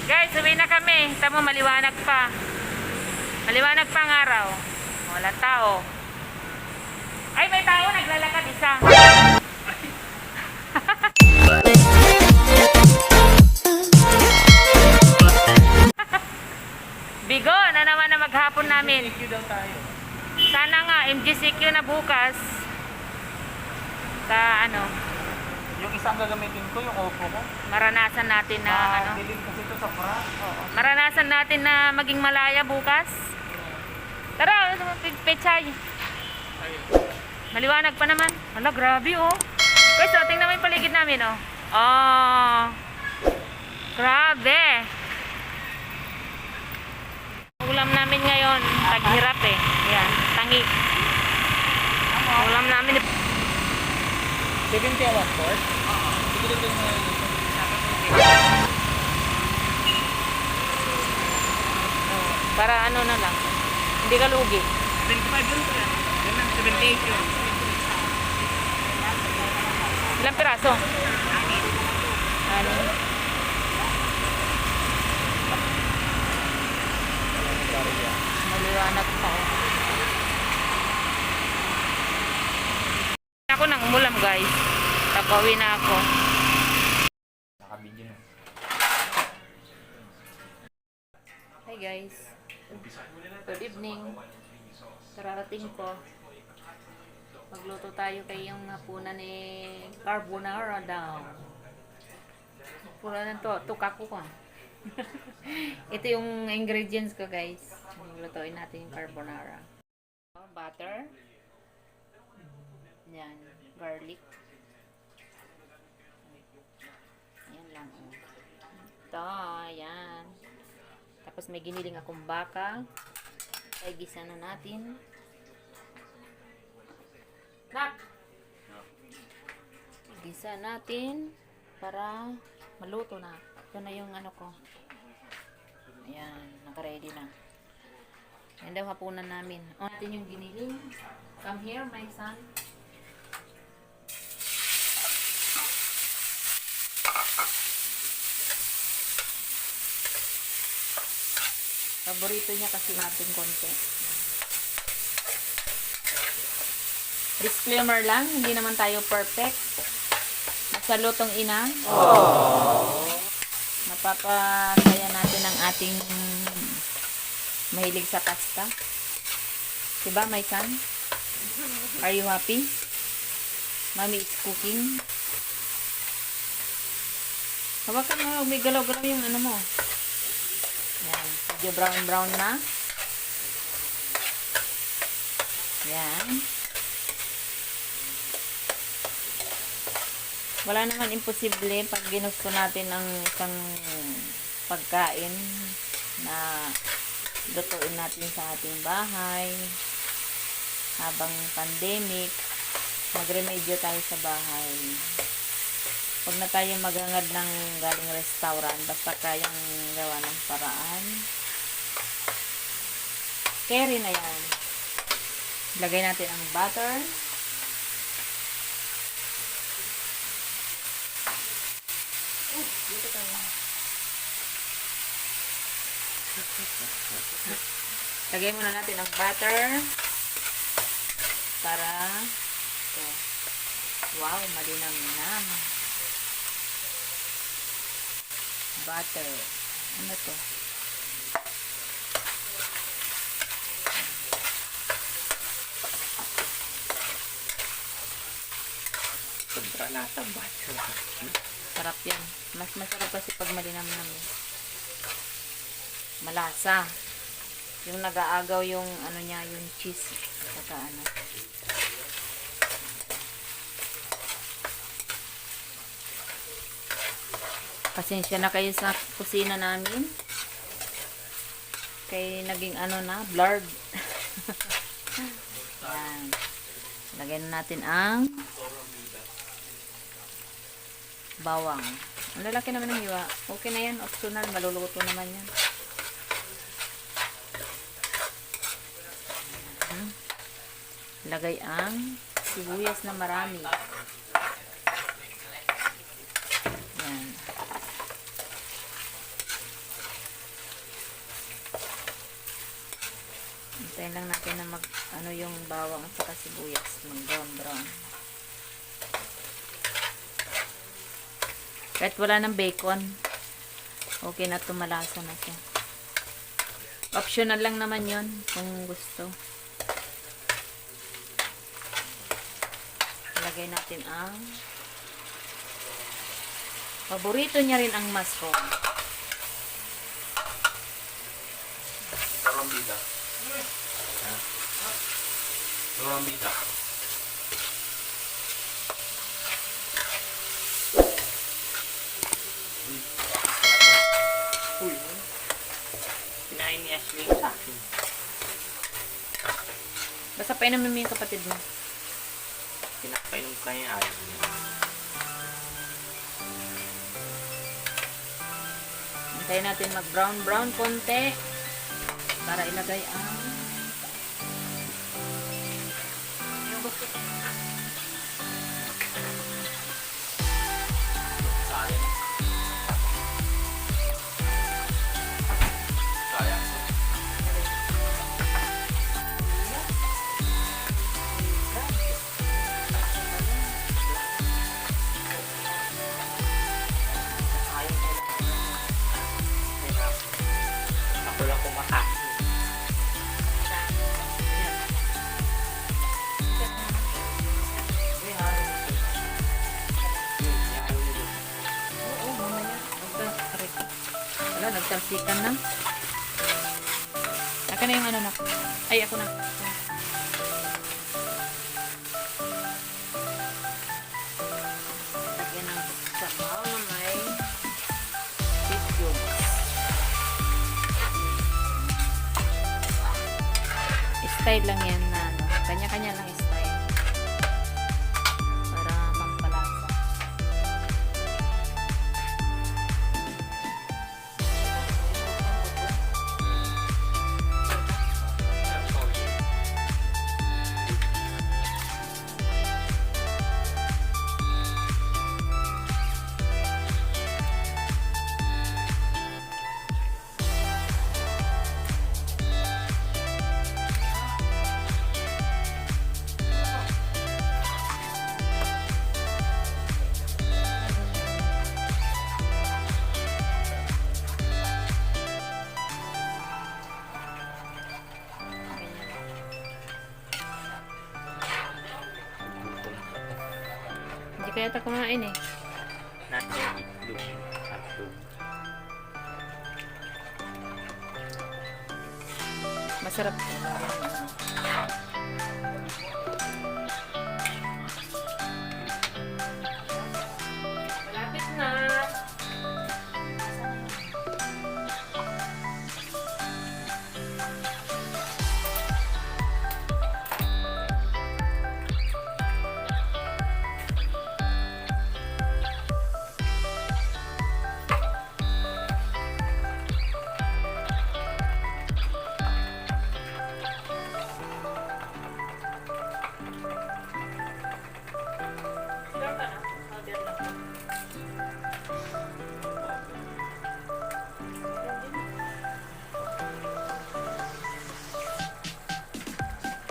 Guys, uwi na kami. Tamo, maliwanag pa. Maliwanag pa ang araw. Walang tao. Ay, may tao. Naglalakad isa. Bigo, na naman na maghapon namin. MGCQ daw tayo. Sana nga, MGCQ na bukas. Sa ano, Yung isang gagamitin ko, yung Oppo ko. maranasan natin na ano. Dilim kasi ito sa front. Oo. Maranasan natin na maging malaya bukas. Tara, pechay. Maliwanag pa naman. Hala, grabe oh. Guys, so, tingnan mo yung paligid namin oh. Oh. Grabe. Ulam namin ngayon, taghirap eh. Yan, tangi. Ulam namin 70 a 1/4? Sige dito yung para ano na lang. Hindi ka lugi. 75 yun ko yan. Yun lang, 78 yun. Ilang piraso? Ano? Maliwanag pa oh. Ako nang umulam guys. Tapawi na ako. Nakabidyo na. Hi guys. Good evening. Kararating ko. Magluto tayo kay yung hapunan ni carbonara daw. Pura na to. Tukaku ko. Ito yung ingredients ko guys. Maglutuin natin yung carbonara. Butter. Yan. Garlic. Yan lang. Oh. Ito. Yan. Tapos may giniling akong baka. Ay, gisa na natin. Nak! Gisa natin para maluto na. Ito na yung ano ko. Ayan, naka-ready na. Yan daw hapunan namin. O natin yung giniling. Come here, my son. Paborito niya kasi natin konti. Disclaimer lang, hindi naman tayo perfect. Sa lutong ina. Napapasaya natin ang ating mahilig sa pasta. Diba, my son? Are you happy? Mommy is cooking. Hawakan mo, may galaw-galaw yung ano mo. Yan. Medyo brown-brown na. Yan. Wala naman imposible pag ginusto natin ang isang pagkain na lutuin natin sa ating bahay habang pandemic, magremedyo tayo sa bahay. Huwag na tayo maghangad ng galing restaurant basta kayang gawa ng paraan. Carry na yan. Lagay natin ang butter. Dito tayo. Lagay muna natin ang butter para ito. Wow, malinam-nam. Butter. Ano to? Sobra lahat ang butter. Sarap yan. Mas masarap kasi pag malinam-nam. Malasa. Yung nag-aagaw yung ano niya, yung cheese. Saka ano. Pasensya na kayo sa kusina namin. Kay naging ano na, blurred. Yan. Lagyan natin ang bawang. Ang lalaki naman ng hiwa. Okay na yan. Optional. Maluluto naman yan. Lagay ang sibuyas na marami. Yan. Hintayin lang natin na mag, ano yung bawang at saka sibuyas. Mag brown. Kahit wala ng bacon, okay na ito, malasa na siya. Optional lang naman yon kung gusto. Ilagay natin ang paborito niya rin ang mushroom. Rombita. Rombita. Uy. Pinain ni Ashley sa akin. Basta painumin mo yung kapatid mo. Pinapainom ko kanya ayaw niya. Hintayin natin mag brown konti para ilagay ang yung gusto ko. Sayang. Sayang. Ako lang kumakain. Oo, mamaya. Wala, nagtalsikan na. Aka na yung ano na. Ay, ako na. Lagyan ng sabaw na may beef cubes. Style lang yan na ano. Kanya-kanya lang style. Para pampalasa. Hindi kaya ata kumain eh. Natin itlog. Hotdog. Masarap. Malapit na.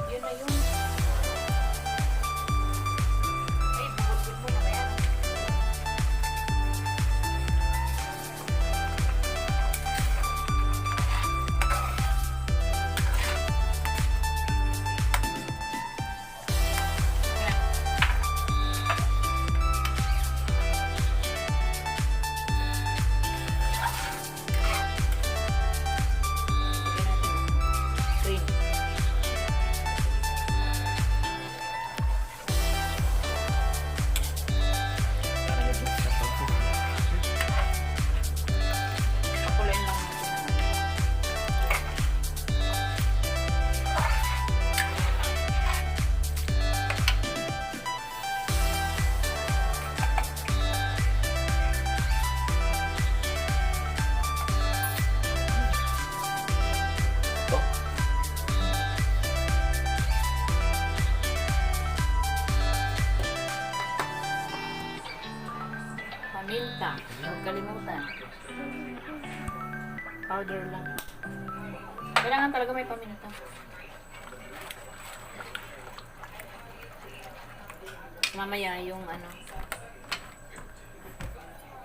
Yun na yun. Ay, bukod mo na ba yan? Green. Pakulain lang natin. Ito? Paminta. Huwag kalimutan. Powder lang. Kailangan talaga may paminta. mamaya yung ano.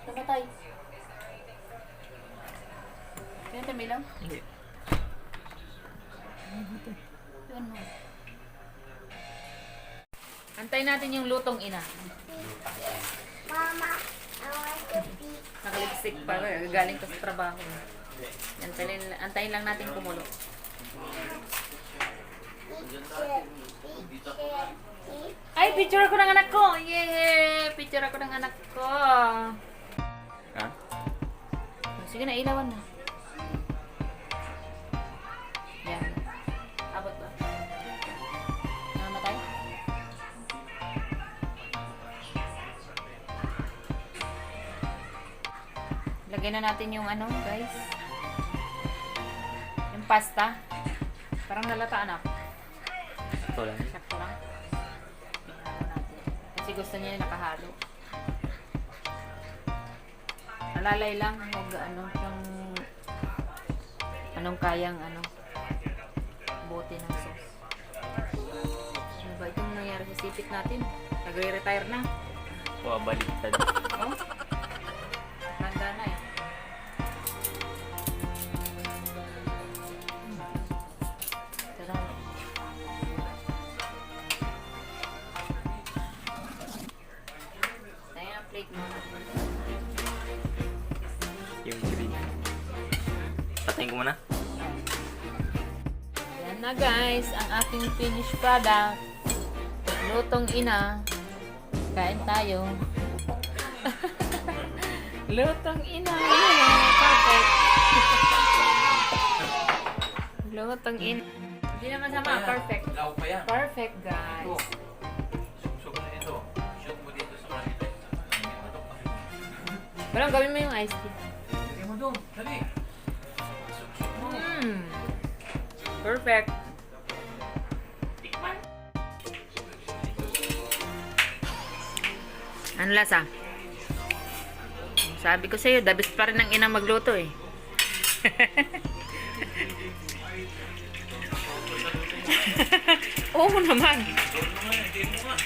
Namatay. Kaya tayo lang? Hindi. Yun mo. Antayin natin yung lutong ina. Mama, I want to be Nakalipstick pa. Galing pa sa trabaho. Antayin lang natin kumulo. picture. Ay, picture ako ng anak ko! Yay! Picture ako ng anak ko! Ha? Sige na, ilawan na. Yan. Abot ba? Namatay? Lagyan na natin yung ano, guys. Yung pasta. Parang nalata, anak. Ito lang. Sakto lang. Tingnan natin. Kasi gusto niya yung nakahalo. Alalay lang. Huwag ano, yung anong kayang ano, bote ng sauce. Ano ba itong nangyari sa sipit natin? Nagre-retire na. Baliktad. Oh? Handa na eh. Ito lang. Tayo ang plate mo. Yung green. Patayin ko muna. Yan na guys, ang aking finished product. Lutong ina. Kain tayo. Lutong ina. Perfect. Lutong ina. Hindi naman sama, perfect. Law pa yan. Perfect guys. Suksok na ito. Shoot mo dito sa kanila. Walang gawin mo yung iced tea. Lagyan mo doon. Dali. Suksok mo. Perfect. Tikman. Ano lasa? Sabi ko sa'yo, the best pa rin ang ina magluto eh. Oo naman. Doon naman. Hindi mo nga.